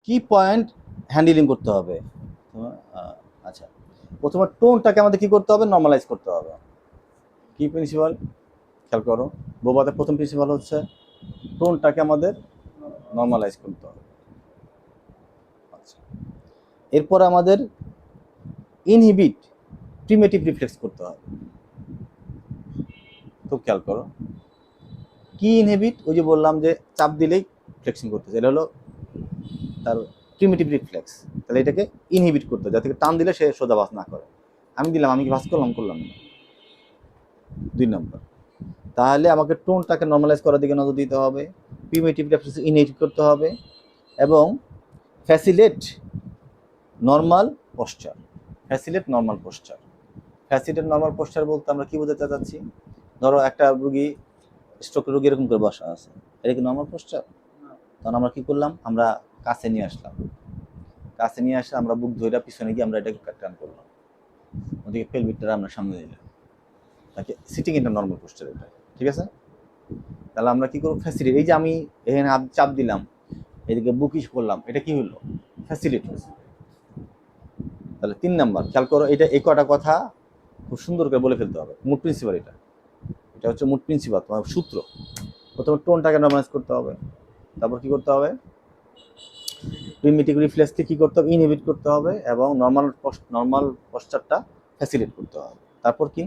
কি point handling করতে হবে। আচ্ছা, প্রথমে টোনটাকে আমাদের কি করতে হবে, নর্মালাইজ করতে হবে। কি প্রিন্সিপাল, খেয়াল করো, বোবাদের প্রথম প্রিন্সিপাল হচ্ছে টোনটাকে আমাদের নর্মালাইজ করতে হবে। আচ্ছা, এরপর আমাদের ইনহিবিট প্রিমেটিভ রিফ্লেক্স করতে হবে। খুব খেয়াল করো, কি ইনহিবিট, ওই যে বললাম যে চাপ দিলেই ফ্লেক্সিং করতেছে, এটা হলো তার প্রিমিটিভ রিফ্লেক্স। তাহলে এটাকে ইনহিবিট করতে হবে, যাতে টান দিলে সে সোজা বাস না করে। আমি দিলাম, আমি কি বাস করলাম, করলাম না। 2 নম্বর, তাহলে আমাকে টোনটাকে নর্মালাইজ করার দিকে নজর দিতে হবে, প্রিমিটিভ রিফ্লেক্স ইনহিবিট করতে হবে, এবং facilitate normal posture. Facilitate normal posture, facilitate normal posture বলতে আমরা কি বোঝাতে চাচ্ছি? ধরো একটা রুগী, স্ট্রোক রুগী এরকম করে বসা আছে, এটা কি নর্মাল পোশ্চার? তখন আমরা কি করলাম, আমরা কাছে নিয়ে আসলাম, কাছে নিয়ে আসলে আমরা বুক ধরে পিছনে গিয়ে আমরা এটাকে টান করলাম, ওদিকে পেলভিকটা আমরা সামনে দিলাম, তাকে সিটিং, এটা নর্মাল পোস্টার এটা, ঠিক আছে? তাহলে আমরা কি করবো, ফ্যাসিলিটি, এই যে আমি এখানে চাপ দিলাম, এদিকে বুকিশ করলাম, এটা কি হলো, ফ্যাসিলিটি। তাহলে 3 নাম্বার, খেয়াল করো, এটা এই কটা কথা খুব সুন্দর করে বলে ফেলতে হবে। মুড প্রিন্সিপাল, এটা এটা হচ্ছে মুড প্রিন্সিপাল, তোমার সূত্র। প্রথমে টোনটাকে নর্মালাইজ করতে হবে, তারপর কি করতে হবে, প্রিমিটিভ রিফ্লেক্সকে কি করতে হবে, ইনহিবিট করতে হবে, এবং নর্মাল পশ্চারটা ফ্যাসিলিট করতে হবে। তারপর কি,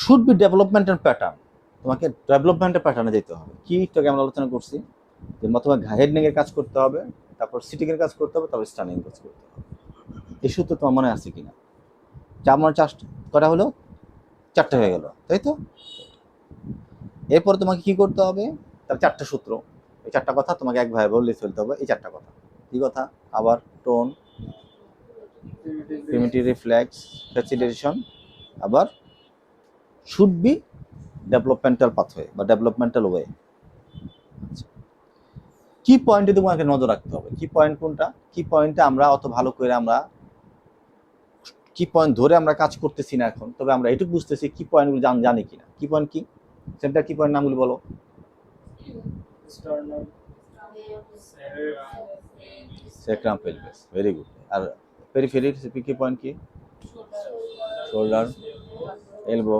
শুড বি ডেভেলপমেন্টাল প্যাটার্ন, তোমাকে ডেভেলপমেন্টের প্যাটার্নে যেতে হবে। কি তোকে আমরা আলোচনা করছি যে তোমাকে হেড নেকের কাজ করতে হবে, তারপর সিটিং এর কাজ করতে হবে, তারপর স্টানিং কাজ করতে হবে। এই সূত্র তোমার মনে আছে কিনা? আমার কটা হলো, 4টে হয়ে গেল, তাই তো? এরপর তোমাকে কি করতে হবে, তার 4টে সূত্র, এই 4টা কথা তোমাকে একভাবে বলে ফেলতে হবে। এই 4টা কথা কি কথা, আবার টোন, প্রিমিটিভ রিফ্লেক্স, ফ্যাসিলিটেশন, আবার শুড বি ডেভেলপমেন্টাল পাথওয়ে বা ডেভেলপমেন্টাল ওয়ে। কি পয়েন্টে তোমাকে নজর রাখতে হবে, কি পয়েন্ট কোনটা, কি পয়েন্টে আমরা অত ভালো করে আমরা কি পয়েন্ট ধরে আমরা কাজ করতেছি না এখন, তবে আমরা এটুকু বুঝতেছি কি পয়েন্টগুলো জানি কিনা। কি পয়েন্ট, কি সেন্টার, কি পয়েন্ট নামগুলো বলো। Sacrum pelvis, very good. আর পেরিফেরির কি পয়েন্ট, কি shoulder, elbow,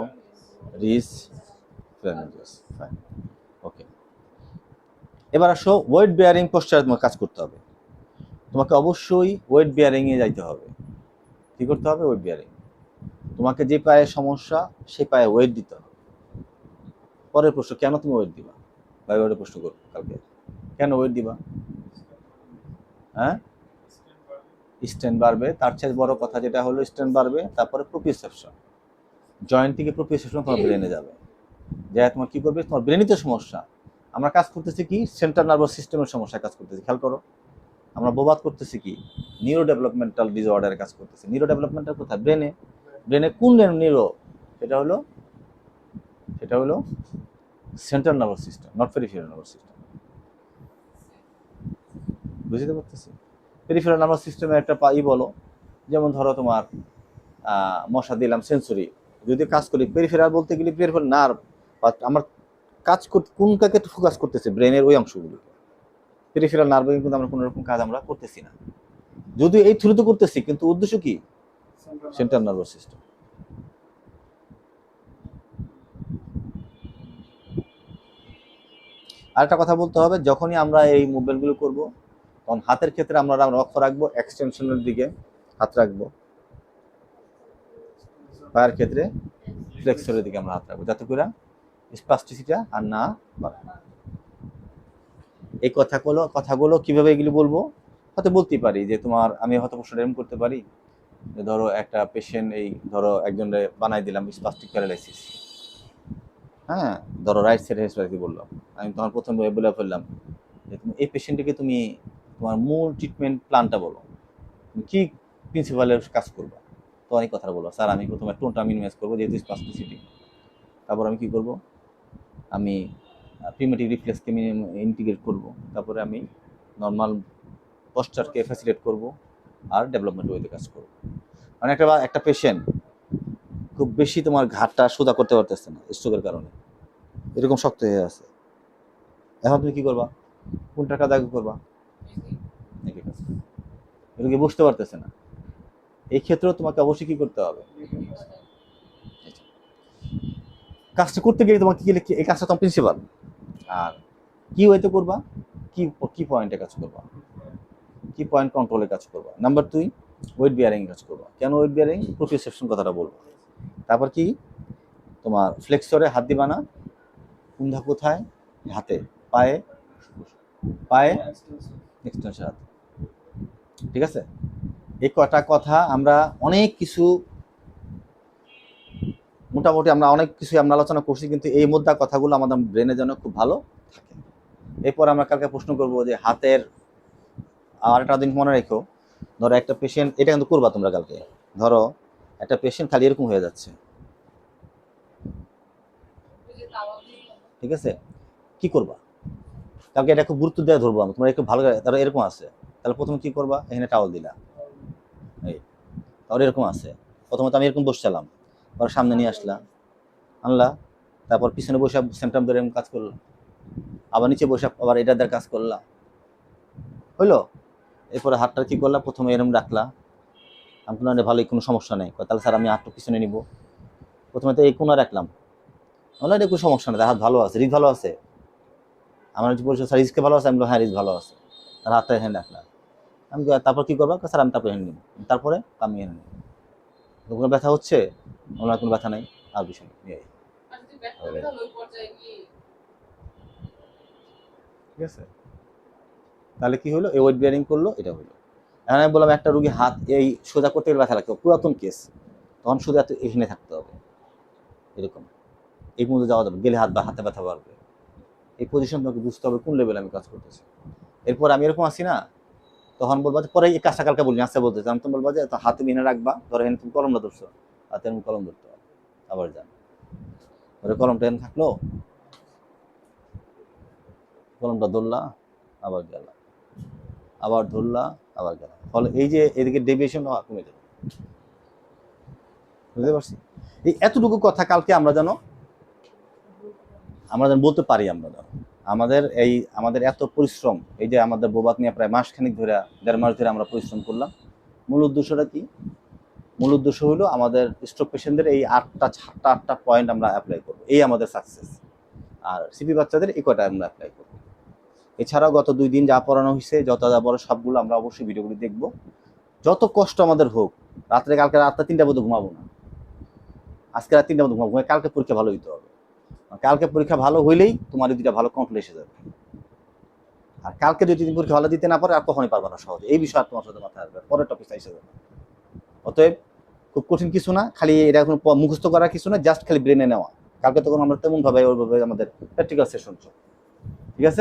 wrist, phalanges, fine, okay. এবার আসো ওয়েট বেয়ারিং পোস্টারে তোমাকে কাজ করতে হবে। তোমাকে অবশ্যই ওয়েট বেয়ারিংয়ে যাইতে হবে। কী করতে হবে, ওয়েট বেয়ারিং। তোমাকে যে পায়ে সমস্যা সেই পায়ে ওয়েট দিতে হবে। পরের প্রশ্ন, কেন তুমি ওয়েট দিবা, ভাই ওয়েটের প্রশ্ন করবো কালকে, কেন ওয়েট দিবা? হ্যাঁ, স্ট্রেন বাড়বে, তার চেয়ে বড় কথা যেটা হলো স্ট্রেন বাড়বে, তারপরে প্রোপ্রিওসেপশন, জয়েন্ট থেকে প্রোপ্রিওসেপশন তোমার ব্রেনে যাবে, যা তোমার কি করবে, তোমার ব্রেনই তো সমস্যা। আমরা কাজ করতেছি কি, সেন্ট্রাল নার্ভাস সিস্টেমের সমস্যায় কাজ করতেছি, খেয়াল করো। আমরা বোবাদ করতেছি কি, নিউরো ডেভেলপমেন্টাল ডিসঅর্ডারের কাজ করতেছি। নিউরো ডেভেলপমেন্টাল কোথায়, ব্রেনে। ব্রেনে কোন নিউরো, সেটা হলো central nervous system, not peripheral nervous system. বুঝতে পারতেছি? পেরিফেরাল নার্ভাস সিস্টেমে একটা বলো, যেমন ধরো তোমার মশা দিলাম, সেন্সরি যদি কাজ করি, পেরিফেরাল বলতে গেলে পেরিফেরাল নার্ভ, আমার কাজ করতে কোন কাকে ফোকাস করতেছে, ব্রেনের ওই অংশগুলো। পেরিফেরাল নার্ভে কিন্তু আমরা কোনো রকম কাজ আমরা করতেছি না, যদিও এই থ্রুতে করতেছি, কিন্তু উদ্দেশ্য কি, সেন্ট্রাল নার্ভাস সিস্টেম। আরেকটা কথা বলতে হবে, যখনই আমরা এই মুভমেন্টগুলো করব, তখন হাতের ক্ষেত্রে আমরা লক্ষ্য রাখবো এক্সটেনশনের দিকে হাত রাখবো, পায়ের ক্ষেত্রে ফ্লেক্সরের দিকে আমরা হাত রাখবো, যাতে করে স্পাস্টিসিটা আর না বাড়ে। এই কথাগুলো কিভাবে এগুলি বলবো, হয়তো বলতেই পারি যে তোমার, আমি হয়তো প্রশ্ন এরকম করতে পারি যে ধরো একটা পেশেন্ট, এই ধরো একজনের বানাই দিলাম স্পাস্টিক প্যারালাইসিস, হ্যাঁ, ধরো রাইট সাইড হেমিস্ফিয়ার বললাম, আমি তোমার প্রথম বলে ফেললাম যে তুমি এই পেশেন্টটিকে তুমি তোমার মূল ট্রিটমেন্ট প্ল্যানটা বলো, তুমি কি প্রিন্সিপালের কাজ করবো। তো অনেক কথা বলবো, স্যার আমি প্রথমে টোনটা মিনিমাইজ করবো যেহেতু স্পাস্টিসিটি, তারপর আমি কি করব, আমি প্রিমেটিভ রিফ্লেক্সকে ইন্টিগ্রেট করব, তারপরে আমি নর্মাল পশ্চারকে ফ্যাসিলিটেট করব, আর ডেভেলপমেন্ট ওয়েতে কাজ করব। মানে একটা পেশেন্ট খুব বেশি তোমার ঘাটটা সোজা করতে পারতেছে না স্ট্রোকের কারণে, এরকম শক্ত হয়ে আছে, এখন তুমি কি করবা, কোনটার কাজ আগে করবা, রোগী বুঝতে পারতেছে না, এই ক্ষেত্রেও তোমাকে অবশ্যই কি করতে হবে, কাজটা করতে গেলে তোমাকে কি এই কাজটা তোমার প্রিন্সিপাল। আর কি ওয়েতে করবা, কি কি পয়েন্টে কাজ করবা, কি পয়েন্ট কন্ট্রোলে কাজ করবা। নাম্বার 2, ওয়েট বিয়ারিং কাজ করবা। কেন ওয়েট বিয়ারিং, প্রোপ্রিওসেপশন কথাটা বলবো। তারপর কি, তোমার ফ্লেক্সরে হাত দিবা না, কুন্ধা কোথায়, হাতে, পায়ে, পায়ে এক্সটেনশন হাত, ঠিক আছে। এই কটা কথা আমরা অনেক কিছু, মোটামুটি আমরা অনেক কিছু আমরা আলোচনা করছি, কিন্তু এই মুদ্রা কথাগুলো আমাদের ব্রেনের জন্য খুব ভালো থাকে। এরপর আমরা কালকে প্রশ্ন করবো যে হাতের, আর একটা দিন মনে রেখো, ধরো একটা পেশেন্ট, এটা কিন্তু করবা তোমরা কালকে, ধরো একটা পেশেন্ট খালি এরকম হয়ে যাচ্ছে, ঠিক আছে, কি করবা কালকে, এটা খুব গুরুত্ব দেওয়া ধরবো আমি, তোমরা একটু ভালো, ধরো এরকম আছে, তাহলে প্রথমে কি করবা, এখানে টাওয়াল দিলা, এই তাহলে এরকম আছে, প্রথমত আমি এরকম বসছিলাম, পরে সামনে নিয়ে আসলাম, আনলা, তারপর পিছনে বসে সেন্টাম ধরে এরকম কাজ করলাম, আবার নিচে বসে আবার এটা দিয়ে কাজ করলাম, হইলো। এরপরে হাতটা কি করলাম, প্রথমে এরকম রাখলা, আমি কোনো ভালোই কোনো সমস্যা নেই, তাহলে স্যার আমি হাতটা পিছনে নিব, প্রথমে তো এই কোনা রাখলাম, বললাম এটা কোনো সমস্যা নেই, হাত ভালো আছে, রিস্ক ভালো আছে, আমার বলছে স্যার রিস্কে ভালো আছে, আমি বললাম হ্যাঁ রিস্ক ভালো আছে, তার হাতটা এখানে রাখলাম, আমি তারপর কি করবো, স্যার আমি তারপর এখানে নিব, তারপরে আমি এখানে নিব, কোনো ব্যথা হচ্ছে, ওনার কোনো ব্যথা নেই, আর বিষয় নেই, ঠিক আছে। তাহলে কি হলো, এই ওয়েট বিয়ারিং করলো, এটা হলো। এখন আমি বললাম একটা রুগী হাত এই সোজা করতে গেলে ব্যথা লাগতো, পুরাতন কেস, তখন সোজা এখানে থাকতে হবে, এরকম এই পর্যন্ত যাওয়া যাবে, গেলে হাত বা হাতে ব্যথা বাড়বে, এই পজিশন তোমাকে বুঝতে হবে কোন লেভেলে আমি কাজ করতেছি। এরপর আমি এরকম আসি না, তখন বলবো যে পরে এই কাজটা কালকে বলি আস্তে বলতেছি, আমি তো বলবো যে হাতে মিনে রাখবা, ধরো এখানে তুমি কলমটা ধরছো, হাতে আমি কলম ধরতে হবে, আবার যান, ধরে কলমটা এখানে থাকলো, কলমটা ধরলা, আবার গেলা, আবার ধরলা, আবার গেলা, ফলে এই যে এদিকে ডেভিয়েশন কমে যাবে, বুঝতে পারছি। এই এতটুকু কথা কালকে আমরা যেন বলতে পারি, আমরা যেন আমাদের এত পরিশ্রম, এই যে আমাদের বোবাত নিয়ে প্রায় মাসখানিক ধরে, 1.5 মাস ধরে আমরা পরিশ্রম করলাম, মূল উদ্দেশ্যটা কি, মূল উদ্দেশ্য হলো আমাদের স্ট্রোক পেশেন্টদের এই 8টা পয়েন্ট আমরা অ্যাপ্লাই করবো, এই আমাদের সাকসেস। আর সিপি বাচ্চাদের এই কয়টা আমরা অ্যাপ্লাই করবো। এছাড়াও গত 2 দিন যা পড়ানো হয়েছে, যত যা বড় সবগুলো আমরা অবশ্যই ভিডিওগুলি দেখবো, যত কষ্ট আমাদের হোক, কালকে রাতটা 3টা পর্যন্ত ঘুমাবো না, আজকে রাত 3টা পর্যন্ত ঘুমাবো, কালকে পরীক্ষা ভালো হইতে হবে, কালকে পরীক্ষা ভালো হইলেই তোমার দুইটা ভালো কন্ট্রোল এসে যাবে। আর কালকে যদি তুমি পরীক্ষা ভালো দিতে না পারো, আর কখনোই পারবে না সহজে, এই বিষয়ে তোমার সাথে মাথায় আসবে, পরের টপিক এসে যাবে। অতএব খুব কঠিন কিছু না, খালি এটা কোনো মুখস্থ করার কিছু না, জাস্ট খালি ব্রেনে নেওয়া। কালকে তখন আমরা তেমন ভাবে ওইভাবে আমাদের প্র্যাকটিক্যাল সেশন, ঠিক আছে।